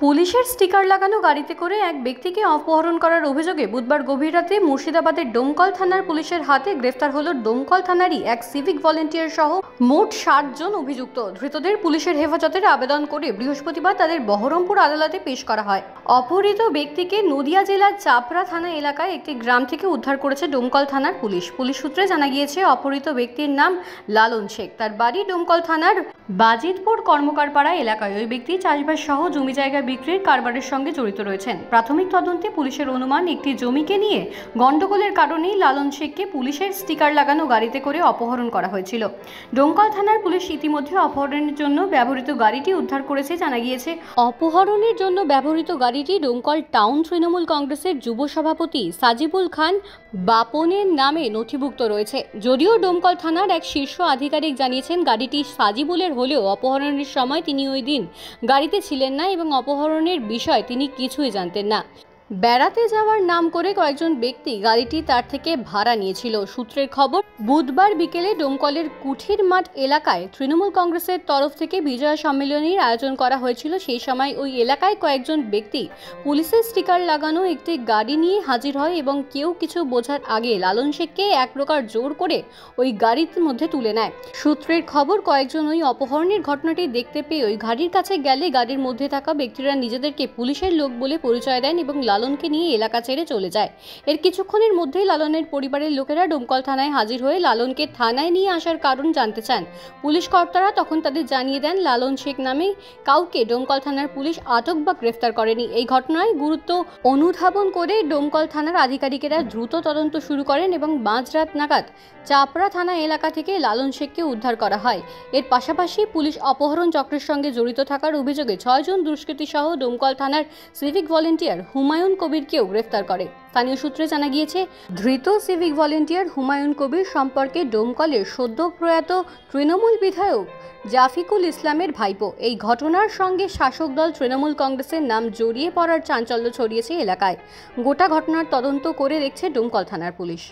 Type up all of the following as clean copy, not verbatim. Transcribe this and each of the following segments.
পুলিশের স্টিকার লাগানো গাড়িতে করে এক ব্যক্তিকে অপহরণ করার অভিযোগে বুধবার গভীর রাতে মুর্শিদাবাদের ডোমকল থানার পুলিশের হাতে গ্রেফতার হলো ডোমকল থানারই এক সিভিক ভলেন্টিয়ার সহ মোট 60 জন অভিযুক্ত। ধৃতদের পুলিশের হেফাজতের আবেদন করে বৃহস্পতিবার তাদের বহরমপুর আদালতে পেশ করা হয়। অপহৃত ব্যক্তিকে নদিয়া জেলার চাপড়া থানা এলাকায় একটি গ্রাম থেকে উদ্ধার করেছে ডোমকল থানার পুলিশ। পুলিশ সূত্রে জানা গিয়েছে, অপহৃত ব্যক্তির নাম লালন শেখ। তার বাড়ি ডোমকল থানার বাজিতপুর কর্মকারপাড়া এলাকায়। ওই ব্যক্তি চাষবাস সহ জমি জায়গা বিক্রির কারবারের সঙ্গে জড়িত রয়েছেন। প্রাথমিক তদন্তে পুলিশের অনুমান, একটি জমিকে নিয়ে গন্ডগোলের কারণেই লালন শেখকে পুলিশের স্টিকার লাগানো গাড়িতে করে অপহরণ করা হয়েছিল। ডোমকল থানার পুলিশ ইতিমধ্যে অপহরণের জন্য ব্যবহৃত গাড়িটি উদ্ধার করেছে। জানা গিয়েছে, অপহরণের জন্য ব্যবহৃত গাড়িটি ডোমকল টাউন তৃণমূল কংগ্রেসের যুব সভাপতি সাজিবুল খান বাপনের নামে নথিভুক্ত রয়েছে। যদিও ডোমকল থানার এক শীর্ষ আধিকারিক জানিয়েছেন, গাড়িটি সাজিবুলের হলেও অপহরণের সময় তিনি ওই দিন গাড়িতে ছিলেন না এবং অপহরণের বিষয় তিনি কিছুই জানতেন না। বেড়াতে যাওয়ার নাম করে কয়েকজন ব্যক্তি গাড়িটি তার থেকে ভাড়া নিয়েছিল। সূত্রের খবর, বুধবার বিকেলে ডোমকলের কুঠির মাঠ এলাকায় তৃণমূল কংগ্রেসের তরফ থেকে বিজয় সম্মেলনীর আয়োজন করা হয়েছিল। সেই সময় ওই এলাকায় কয়েকজন ব্যক্তি পুলিশের স্টিকার লাগানো একটি গাড়ি নিয়ে হাজির হয় এবং কেউ কিছু বোঝার আগে লালন শেখকে এক প্রকার জোর করে ওই গাড়ির মধ্যে তুলে নেয়। সূত্রের খবর, কয়েকজন ওই অপহরণের ঘটনাটি দেখতে পেয়ে ওই গাড়ির কাছে গেলে গাড়ির মধ্যে থাকা ব্যক্তিরা নিজেদেরকে পুলিশের লোক বলে পরিচয় দেন এবং লালনকে নিয়ে এলাকা ছেড়ে চলে যায়। এর কিছুক্ষণের মধ্যেই লালনের পরিবারের লোকেরা ডোমকল থানায় হাজির হয়ে লালনকে থানায় নিয়ে আসার কারণ জানতে চান। পুলিশ কর্তারা তখন তাদের জানিয়ে দেন, লালন শেখ নামে কাউকে ডোমকল থানার পুলিশ আটক বা গ্রেফতার করেনি। এই ঘটনায় গুরুত্ব অনুধাবন করে ডোমকল থানার আধিকারিকেরা দ্রুত তদন্ত শুরু করেন এবং মাঝরাত নাগাদ চাপড়া থানা এলাকা থেকে লালন শেখকে উদ্ধার করা হয়। এর পাশাপাশি পুলিশ অপহরণ চক্রের সঙ্গে জড়িত থাকার অভিযোগে 6 জন দুষ্কৃতী সহ ডোমকল থানার সিভিক ভলেন্টিয়ার হুমায়ুন কবিরকেও গ্রেফতার করে। স্থানীয় সূত্রে জানা গিয়েছে, ধৃত সিভিক ভলেন্টিয়ার হুমায়ুন কবির সম্পর্কে ডোমকলের সদ্য প্রয়াত তৃণমূল বিধায়ক জাফিকুল ইসলামের ভাইপো। এই ঘটনার সঙ্গে শাসক দল তৃণমূল কংগ্রেসের নাম জড়িয়ে পড়ার চাঞ্চল্য ছড়িয়েছে এলাকায়। গোটা ঘটনার তদন্ত করে দেখছে ডোমকল থানার পুলিশ।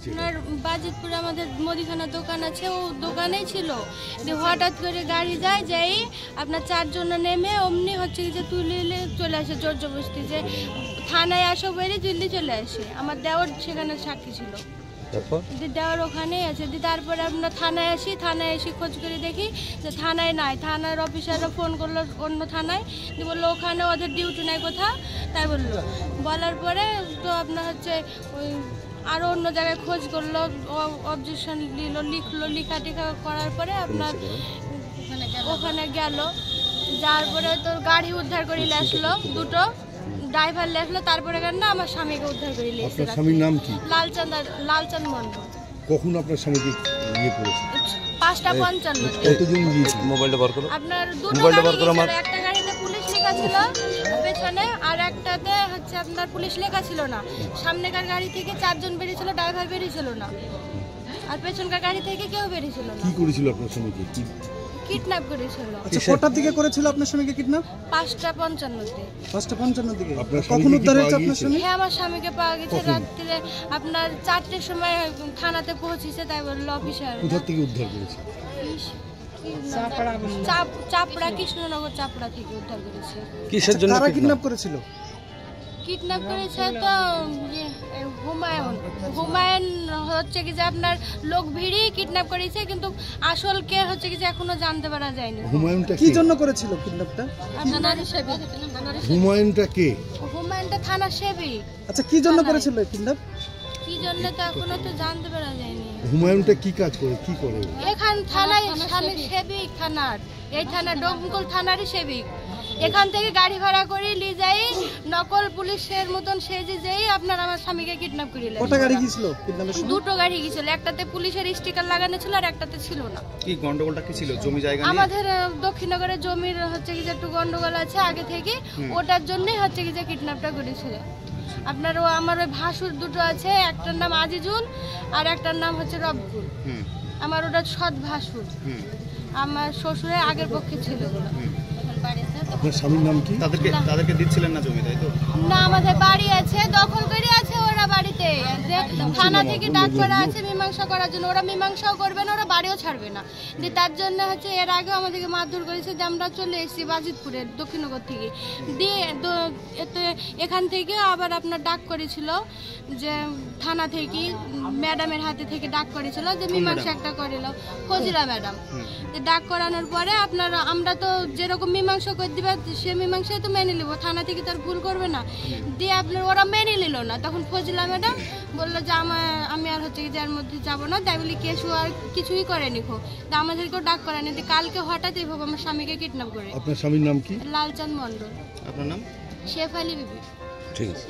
আপনার বাজিতপুরে আমাদের মুদিখানার দোকান আছে, ও দোকানেই ছিল। হঠাৎ করে গাড়ি যায়, যাই আপনার 4 জন নেমে অমনি হচ্ছে যে তুলে চলে আসে জোর জবরদস্তি, যে থানায় আসো বেরে জলদি চলে আসে। আমার দেওয়ার সেখানে সাক্ষী ছিল, দেওয়ার ওখানেই আছে। তারপরে আমরা থানায় আসি, থানায় এসে খোঁজ করে দেখি যে থানায় নাই। থানার অফিসাররা ফোন করলো অন্য থানায়, বললো ওখানে ওদের ডিউটি নাই কোথাও। তাই বলার পরে তো আপনার হচ্ছে ওই আরও অন্য জায়গায় খোঁজ করলো, অবজেকশন লিখলো, লেখা করার পরে আপনার ওখানে গেল। যার পরে তো গাড়ি উদ্ধার করে আসলো, দুটো ড্রাইভার আসলো। তারপরে কেন আমার স্বামীকে উদ্ধার করে নিয়েছে। স্বামীর নাম কি? লালচাঁদ মন্ডল। কখন আপনার স্বামীকে ইয়ে করেছে? 5:55। কতজন গিয়েছিল? মোবাইলটা বার করো। আপনার মোবাইলটা বার করো। আমার একটা গাড়িতে পুলিশ লেখা ছিল পেছনে, আর একটাতে হচ্ছে আপনার পুলিশ লেখা ছিল না। সামনেকার গাড়ি থেকে 4 জন বেরিয়েছিল, ড্রাইভার বেরিয়েছিল না। আর পেছনকার গাড়ি থেকে কেউ বেরিয়েছিল না। কি করেছিল আপনার স্বামীকে? কিডন্যাপ করেছিল। আচ্ছা, কটার দিকে করেছিল আপনার স্বামীকে কিডন্যাপ? 5:55 দিকে। কখন উদ্ধার হয়েছে আপনার স্বামী? হ্যাঁ, আমার স্বামীকে পাওয়া গেছে রাত্রে আপনার 4টের সময় থানাতে পৌঁছেছে। তাই বললো অফিসার। কোথা থেকে উদ্ধার করেছে? চাপড়া, কৃষ্ণনগর চাপড়া থেকে উদ্ধার করেছে। কিসের জন্য কিডন্যাপ করেছিল? কিডন্যাপ করেছে তো হুমায়ুন হচ্ছে কি যে আপনার লোক ভিড়ি কিডন্যাপ করেছে, কিন্তু আসল কে হচ্ছে কি যে এখনো জানতে পারা যায়নি। হুমায়ুনটা কি জন্য করেছিল কিডন্যাপটা? হুমায়ুনটা কে? হুমায়ুনটা থানা সেবিক। আচ্ছা, কি জন্য করেছিল কিডন্যাপ? কি জন্য তো এখনো তো জানতে পারা যায়নি। হুমায়ুনটা কি কাজ করে, কি করে? এখান থানায় সেবিক, থানার এই থানা ডোমকল থানারই সেবিক। এখান থেকে গাড়ি ভাড়া করে নিয়ে যাই, নকল পুলিশের মতন সেজে যাই আপনার আমার স্বামীকে কিডন্যাপ করে নিয়ে। কটা গাড়ি গিয়েছিল কিডন্যাপের সময়? 2টো গাড়ি গিয়েছিল, একটাতে পুলিশের স্টিকার লাগানো ছিল আর একটাতে ছিল না। কি গন্ডগোলটা কি ছিল? জমি জায়গা নিয়ে? আমাদের দক্ষিণনগরে জমির হচ্ছে কি যে একটু গন্ডগোল আছে আগে থেকে, ওটার জন্যই হচ্ছে কি যে কিডন্যাপটা করেছিল। আপনার আমার ওই ভাসুর দুটো আছে, একটার নাম আজিজুল আর একটার নাম হচ্ছে রবকুল। আমার ওটা সৎ ভাসুর, আমার শ্বশুরের আগের পক্ষে ছিল। আপনার স্বামীর নাম কি? তাদেরকে দিচ্ছিলেন না জমি, তাই তো? না, আমাদের বাড়ি আছে, দখল করে আছে ওরা বাড়িতে। বলছে যে থানা থেকে ডাক করা আছে মীমাংসা করার জন্য, ওরা মীমাংসাও করবে না, ওরা বাড়িও ছাড়বে না। যে তার জন্য হচ্ছে এর আগেও আমাদেরকে মারধর করেছে যে আমরা চলে এসেছি বাজিতপুরের দক্ষিণনগর থেকে, দিয়ে এখান থেকে আবার আপনার ডাক করেছিল যে থানা থেকে ম্যাডামের হাতে থেকে ডাক করেছিল যে মীমাংসা একটা করিল ফজিলা ম্যাডাম। ডাক করানোর পরে আপনারা আমরা তো যেরকম মীমাংসা করে দিবে সে মীমাংসায় তো মেনে নেবো, থানা থেকে তার ভুল করবে না। দিয়ে আপনার ওরা মেনে নিল না, তখন ফজিলা ম্যাডাম বললো যে আমি আর হচ্ছে কি যার মধ্যে যাবো না, তাই বলি কেসু আর কিছুই করেনি খো, তা আমাদেরকেও ডাক করেনি। কালকে হঠাৎ এইভাবে আমার স্বামীকে কিডন্যাপ করে। আপনার স্বামীর নাম কি? লালচাঁদ মণ্ডল। আপনার নাম? শেফ আলী বিবি। ঠিক আছে।